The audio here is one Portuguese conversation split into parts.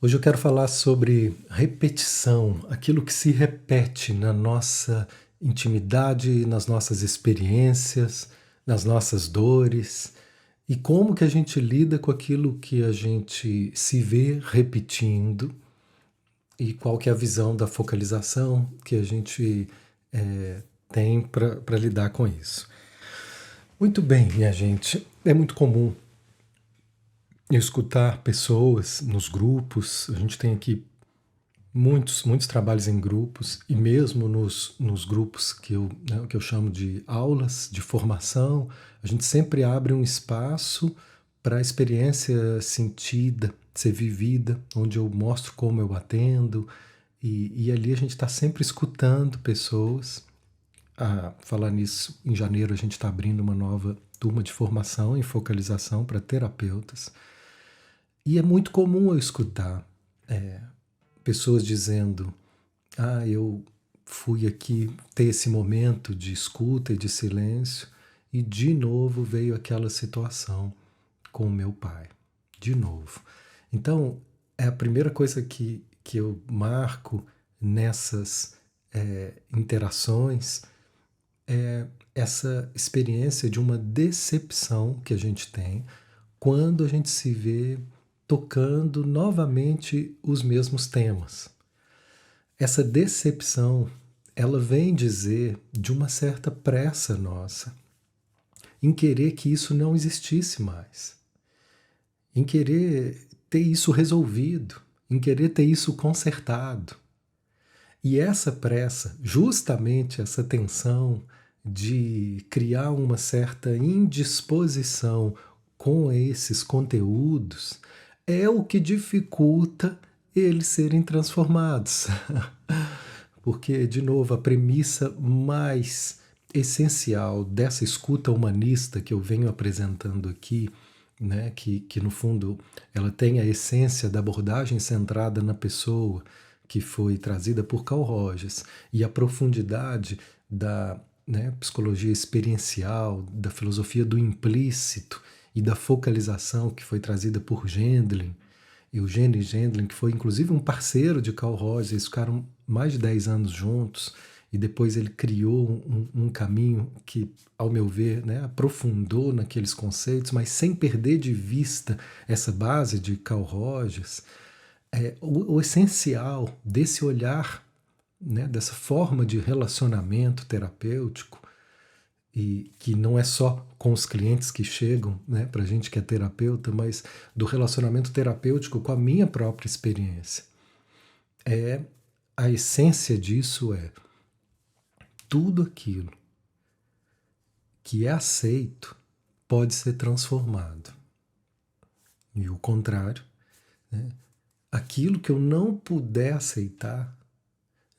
Hoje eu quero falar sobre repetição, aquilo que se repete na nossa intimidade, nas nossas experiências, nas nossas dores, e como que a gente lida com aquilo que a gente se vê repetindo e qual que é a visão da focalização que a gente tem para lidar com isso. Muito bem, minha gente, é muito comum eu escutar pessoas nos grupos, a gente tem aqui muitos trabalhos em grupos e mesmo nos grupos que eu chamo de aulas de formação, a gente sempre abre um espaço para a experiência sentida, ser vivida, onde eu mostro como eu atendo e ali a gente está sempre escutando pessoas. Falar nisso, em janeiro a gente está abrindo uma nova turma de formação em focalização para terapeutas e é muito comum eu escutar pessoas dizendo: eu fui aqui ter esse momento de escuta e de silêncio e de novo veio aquela situação com o meu pai. De novo. Então, é a primeira coisa que eu marco nessas interações é essa experiência de uma decepção que a gente tem quando a gente se vê tocando novamente os mesmos temas. Essa decepção, ela vem dizer de uma certa pressa nossa em querer que isso não existisse mais, em querer ter isso resolvido, em querer ter isso consertado. E essa pressa, justamente essa tensão de criar uma certa indisposição com esses conteúdos, é o que dificulta eles serem transformados. Porque, de novo, a premissa mais essencial dessa escuta humanista que eu venho apresentando aqui, né, que no fundo ela tem a essência da abordagem centrada na pessoa, que foi trazida por Carl Rogers, e a profundidade da psicologia experiencial, da filosofia do implícito e da focalização que foi trazida por Gendlin, Eugênio Gendlin, que foi inclusive um parceiro de Carl Rogers, eles ficaram mais de 10 anos juntos, e depois ele criou um caminho que, ao meu ver, aprofundou naqueles conceitos, mas sem perder de vista essa base de Carl Rogers. O essencial desse olhar, dessa forma de relacionamento terapêutico, e que não é só com os clientes que chegam para a gente que é terapeuta, mas do relacionamento terapêutico com a minha própria experiência. A essência disso é tudo aquilo que é aceito pode ser transformado. E o contrário, aquilo que eu não puder aceitar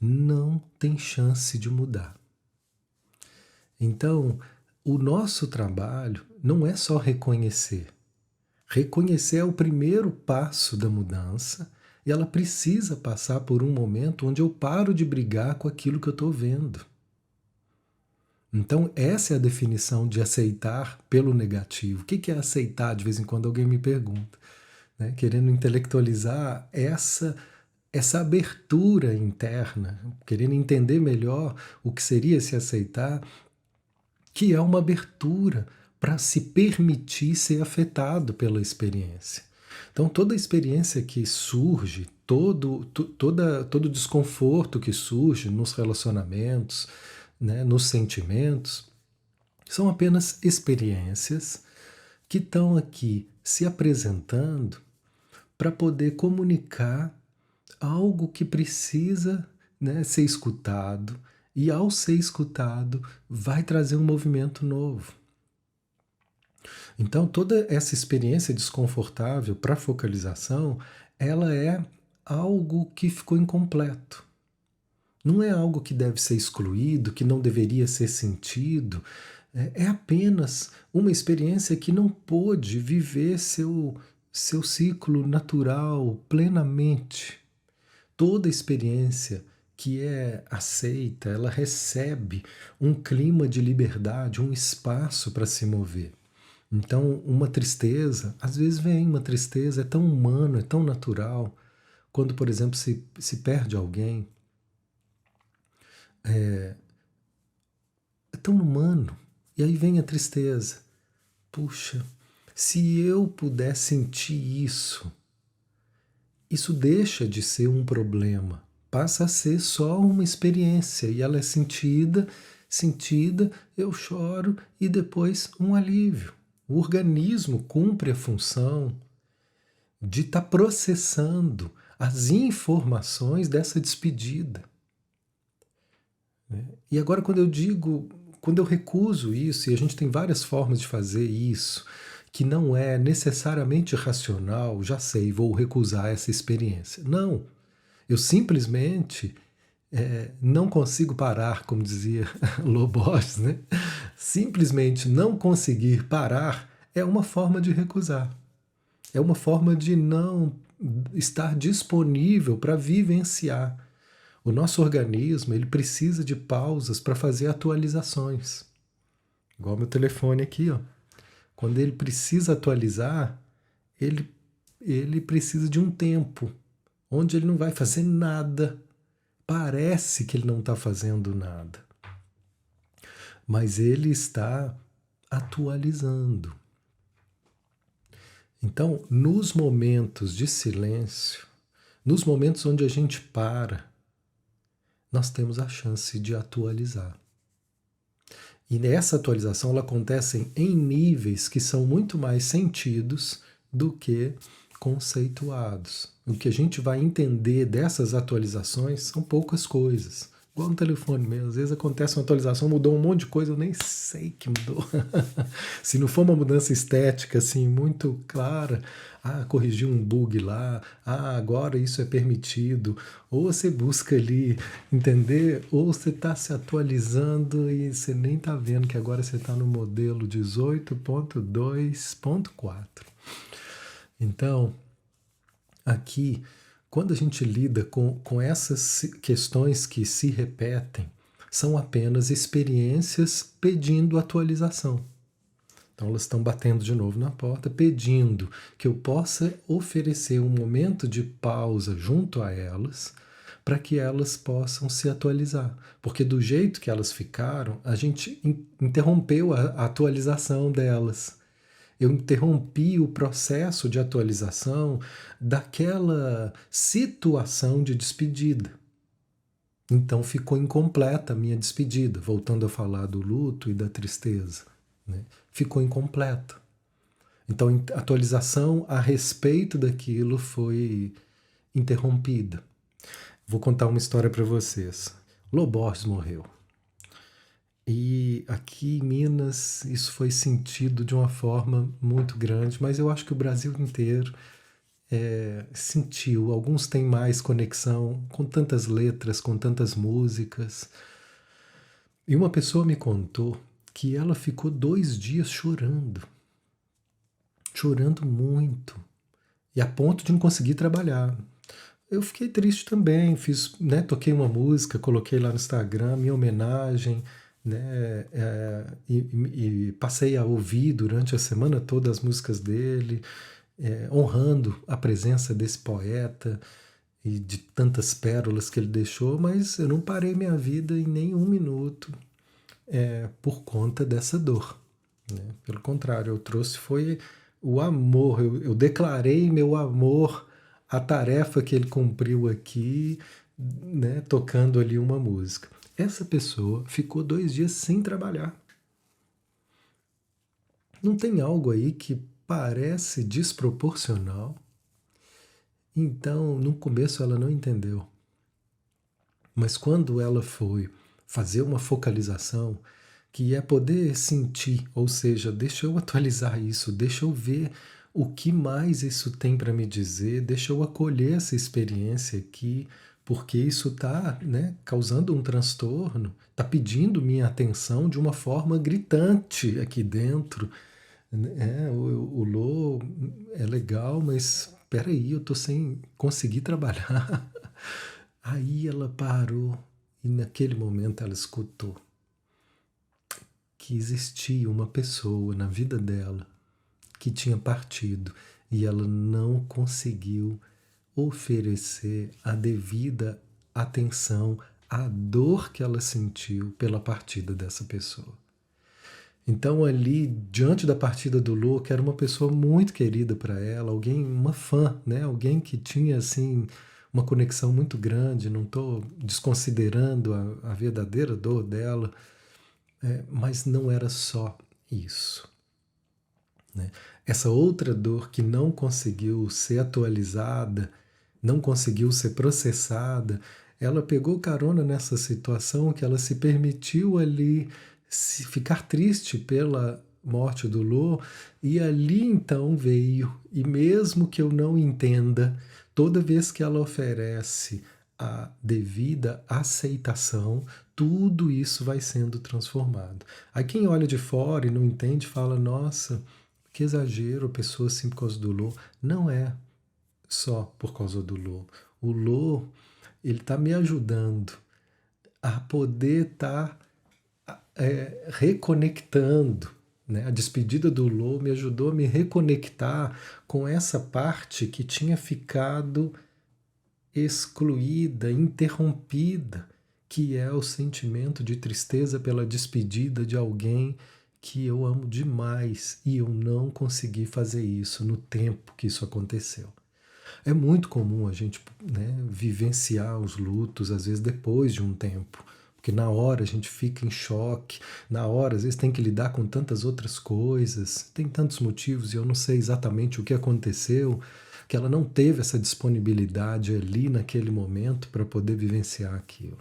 não tem chance de mudar. Então, o nosso trabalho não é só reconhecer. Reconhecer é o primeiro passo da mudança e ela precisa passar por um momento onde eu paro de brigar com aquilo que eu estou vendo. Então, essa é a definição de aceitar pelo negativo. O que é aceitar? De vez em quando alguém me pergunta, querendo intelectualizar essa abertura interna, querendo entender melhor o que seria se aceitar, que é uma abertura para se permitir ser afetado pela experiência. Então, toda experiência que surge, todo desconforto que surge nos relacionamentos, nos sentimentos, são apenas experiências que estão aqui se apresentando para poder comunicar algo que precisa ser escutado, e ao ser escutado vai trazer um movimento novo. Então toda essa experiência desconfortável para a focalização, ela é algo que ficou incompleto. Não é algo que deve ser excluído, que não deveria ser sentido. É apenas uma experiência que não pôde viver seu ciclo natural plenamente. Toda experiência que é aceita, ela recebe um clima de liberdade, um espaço para se mover. Então, uma tristeza, às vezes vem uma tristeza, é tão humano, é tão natural, quando, por exemplo, se perde alguém, é tão humano. E aí vem a tristeza. Puxa, se eu puder sentir isso, isso deixa de ser um problema, passa a ser só uma experiência e ela é sentida, eu choro e depois um alívio. O organismo cumpre a função de estar processando as informações dessa despedida. E agora, quando eu recuso isso, e a gente tem várias formas de fazer isso, que não é necessariamente racional, já sei, vou recusar essa experiência. Não, eu simplesmente não consigo parar, como dizia Lobos, né? Simplesmente não conseguir parar é uma forma de recusar. É uma forma de não estar disponível para vivenciar. O nosso organismo ele precisa de pausas para fazer atualizações. Igual meu telefone aqui, ó. Quando ele precisa atualizar, ele, ele precisa de um tempo onde ele não vai fazer nada. Parece que ele não está fazendo nada, mas ele está atualizando. Então, nos momentos de silêncio, nos momentos onde a gente para, nós temos a chance de atualizar. E essa atualização ela acontece em níveis que são muito mais sentidos do que conceituados. O que a gente vai entender dessas atualizações são poucas coisas. Igual no telefone mesmo. Às vezes acontece uma atualização, mudou um monte de coisa, eu nem sei que mudou. Se não for uma mudança estética assim muito clara, corrigiu um bug lá, agora isso é permitido, ou você busca ali entender, ou você está se atualizando e você nem está vendo que agora você está no modelo 18.2.4. Então, aqui, quando a gente lida com essas questões que se repetem, são apenas experiências pedindo atualização. Então elas estão batendo de novo na porta, pedindo que eu possa oferecer um momento de pausa junto a elas, para que elas possam se atualizar. Porque do jeito que elas ficaram, a gente interrompeu a atualização delas. Eu interrompi o processo de atualização daquela situação de despedida. Então ficou incompleta a minha despedida, voltando a falar do luto e da tristeza. Né? Ficou incompleta. Então a atualização a respeito daquilo foi interrompida. Vou contar uma história para vocês. Lobos morreu. E aqui em Minas isso foi sentido de uma forma muito grande, mas eu acho que o Brasil inteiro sentiu. Alguns têm mais conexão com tantas letras, com tantas músicas. E uma pessoa me contou que ela ficou 2 dias chorando muito, e a ponto de não conseguir trabalhar. Eu fiquei triste também, toquei uma música, coloquei lá no Instagram, minha homenagem, né, e passei a ouvir durante a semana toda as músicas dele, honrando a presença desse poeta e de tantas pérolas que ele deixou, mas eu não parei minha vida em nenhum minuto por conta dessa dor. Né? Pelo contrário, eu trouxe foi o amor, eu declarei meu amor à tarefa que ele cumpriu aqui, né, tocando ali uma música. Essa pessoa ficou 2 dias sem trabalhar. Não tem algo aí que parece desproporcional? Então, no começo ela não entendeu. Mas quando ela foi fazer uma focalização, que é poder sentir, ou seja, deixa eu atualizar isso, deixa eu ver o que mais isso tem para me dizer, deixa eu acolher essa experiência aqui, porque isso está, né, causando um transtorno, está pedindo minha atenção de uma forma gritante aqui dentro. O Lô é legal, mas espera aí, eu estou sem conseguir trabalhar. Aí ela parou e naquele momento ela escutou que existia uma pessoa na vida dela que tinha partido e ela não conseguiu oferecer a devida atenção à dor que ela sentiu pela partida dessa pessoa. Então ali, diante da partida do Lô, que era uma pessoa muito querida para ela, alguém, uma fã, né? Alguém que tinha assim uma conexão muito grande, não estou desconsiderando a verdadeira dor dela, mas não era só isso, né? Essa outra dor que não conseguiu ser atualizada, não conseguiu ser processada, ela pegou carona nessa situação que ela se permitiu ali se ficar triste pela morte do Lô, e ali então veio, e mesmo que eu não entenda, toda vez que ela oferece a devida aceitação, tudo isso vai sendo transformado. Aí quem olha de fora e não entende fala, nossa, que exagero, a pessoa assim por causa do Lô. Não é só por causa do Lô. O Lô, ele está me ajudando a poder estar reconectando. Né? A despedida do Lô me ajudou a me reconectar com essa parte que tinha ficado excluída, interrompida, que é o sentimento de tristeza pela despedida de alguém que eu amo demais e eu não consegui fazer isso no tempo que isso aconteceu. É muito comum a gente, né, vivenciar os lutos, às vezes depois de um tempo, porque na hora a gente fica em choque, na hora às vezes tem que lidar com tantas outras coisas, tem tantos motivos e eu não sei exatamente o que aconteceu, que ela não teve essa disponibilidade ali naquele momento para poder vivenciar aquilo.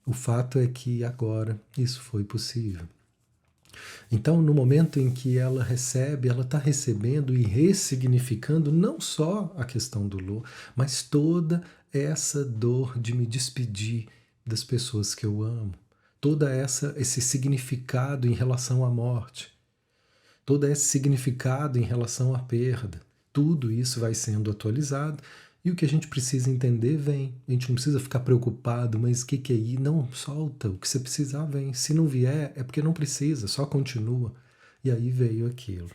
O fato é que agora isso foi possível. Então, no momento em que ela recebe, ela está recebendo e ressignificando não só a questão do Lô, mas toda essa dor de me despedir das pessoas que eu amo, toda esse significado em relação à morte, todo esse significado em relação à perda. Tudo isso vai sendo atualizado e o que a gente precisa entender vem. A gente não precisa ficar preocupado, mas o que é aí? Não, solta. O que você precisar vem. Se não vier, é porque não precisa, só continua. E aí veio aquilo.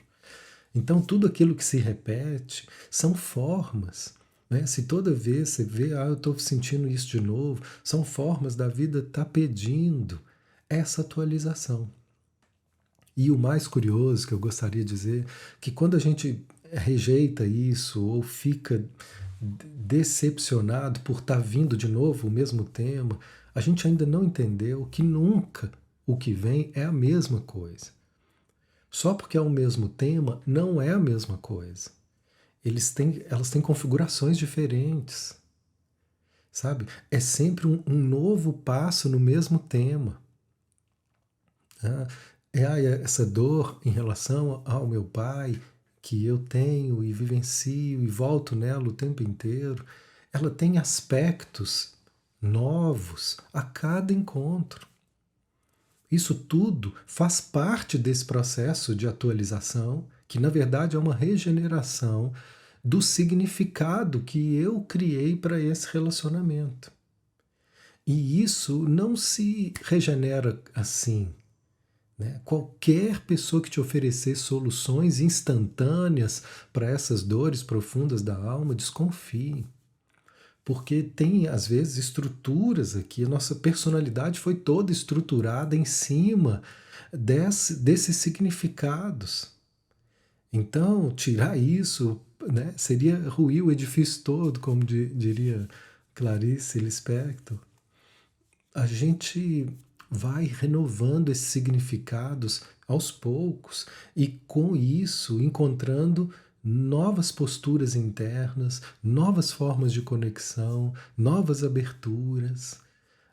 Então, tudo aquilo que se repete são formas. Né? Se toda vez você vê, eu estou sentindo isso de novo, são formas da vida estar pedindo essa atualização. E o mais curioso que eu gostaria de dizer, que quando a gente rejeita isso ou fica decepcionado por estar vindo de novo o mesmo tema, a gente ainda não entendeu que nunca o que vem é a mesma coisa. Só porque é o mesmo tema, não é a mesma coisa. Elas têm configurações diferentes. Sabe? É sempre um novo passo no mesmo tema. Essa dor em relação ao meu pai, que eu tenho e vivencio e volto nela o tempo inteiro, ela tem aspectos novos a cada encontro. Isso tudo faz parte desse processo de atualização, que na verdade é uma regeneração do significado que eu criei para esse relacionamento. E isso não se regenera assim. Né? Qualquer pessoa que te oferecer soluções instantâneas para essas dores profundas da alma, desconfie. Porque tem, às vezes, estruturas aqui, a nossa personalidade foi toda estruturada em cima desses significados. Então, tirar isso, né, seria ruir o edifício todo, como diria Clarice Lispector. A gente vai renovando esses significados aos poucos e com isso encontrando novas posturas internas, novas formas de conexão, novas aberturas,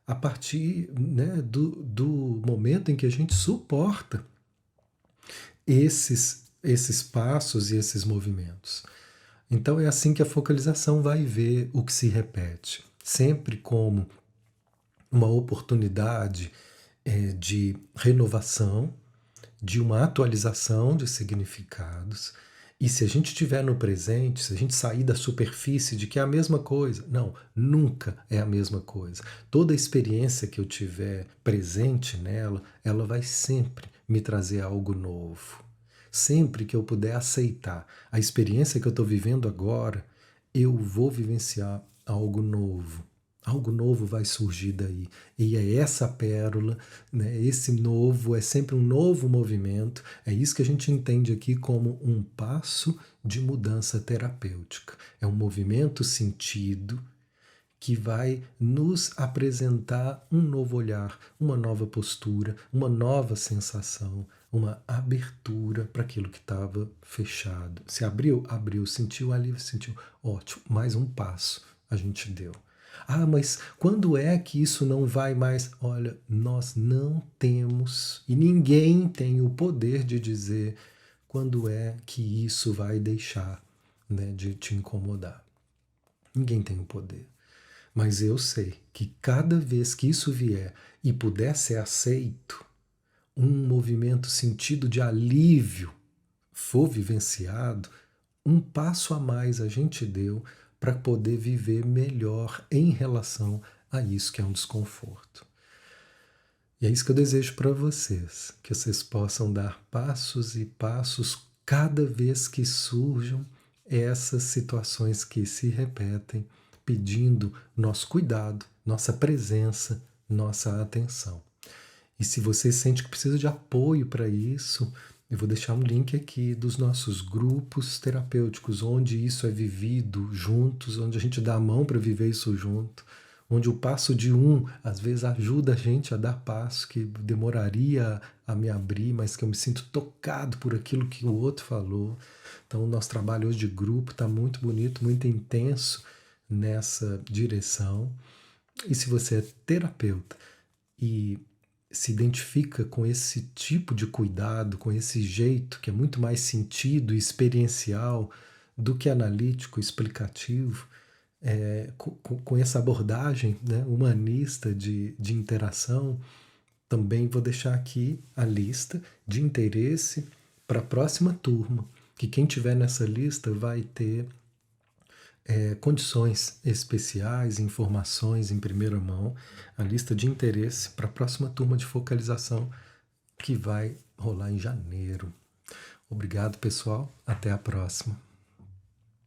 a partir, né, do momento em que a gente suporta esses passos e esses movimentos. Então é assim que a focalização vai ver o que se repete, sempre como uma oportunidade de renovação, de uma atualização de significados. E se a gente estiver no presente, se a gente sair da superfície de que é a mesma coisa, não, nunca é a mesma coisa. Toda experiência que eu tiver presente nela, ela vai sempre me trazer algo novo. Sempre que eu puder aceitar a experiência que eu estou vivendo agora, eu vou vivenciar algo novo. Algo novo vai surgir daí. E é essa pérola, né? Esse novo é sempre um novo movimento. É isso que a gente entende aqui como um passo de mudança terapêutica. É um movimento sentido que vai nos apresentar um novo olhar, uma nova postura, uma nova sensação, uma abertura para aquilo que estava fechado. Se abriu, abriu, sentiu alívio, sentiu, ótimo, mais um passo a gente deu. Ah, mas quando é que isso não vai mais? Olha, nós não temos e ninguém tem o poder de dizer quando é que isso vai deixar, né, de te incomodar. Ninguém tem o poder. Mas eu sei que cada vez que isso vier e puder ser aceito, um movimento sentido de alívio for vivenciado, um passo a mais a gente deu para poder viver melhor em relação a isso que é um desconforto. E é isso que eu desejo para vocês, que vocês possam dar passos e passos cada vez que surjam essas situações que se repetem, pedindo nosso cuidado, nossa presença, nossa atenção. E se você sente que precisa de apoio para isso, eu vou deixar um link aqui dos nossos grupos terapêuticos, onde isso é vivido juntos, onde a gente dá a mão para viver isso junto, onde o passo de um, às vezes, ajuda a gente a dar passo que demoraria a me abrir, mas que eu me sinto tocado por aquilo que o outro falou. Então, o nosso trabalho hoje de grupo está muito bonito, muito intenso nessa direção. E se você é terapeuta e se identifica com esse tipo de cuidado, com esse jeito que é muito mais sentido e experiencial do que analítico, explicativo, com essa abordagem, né, humanista de interação, também vou deixar aqui a lista de interesse para a próxima turma, que quem tiver nessa lista vai ter condições especiais, informações em primeira mão, a lista de interesse para a próxima turma de focalização que vai rolar em janeiro. Obrigado, pessoal. Até a próxima.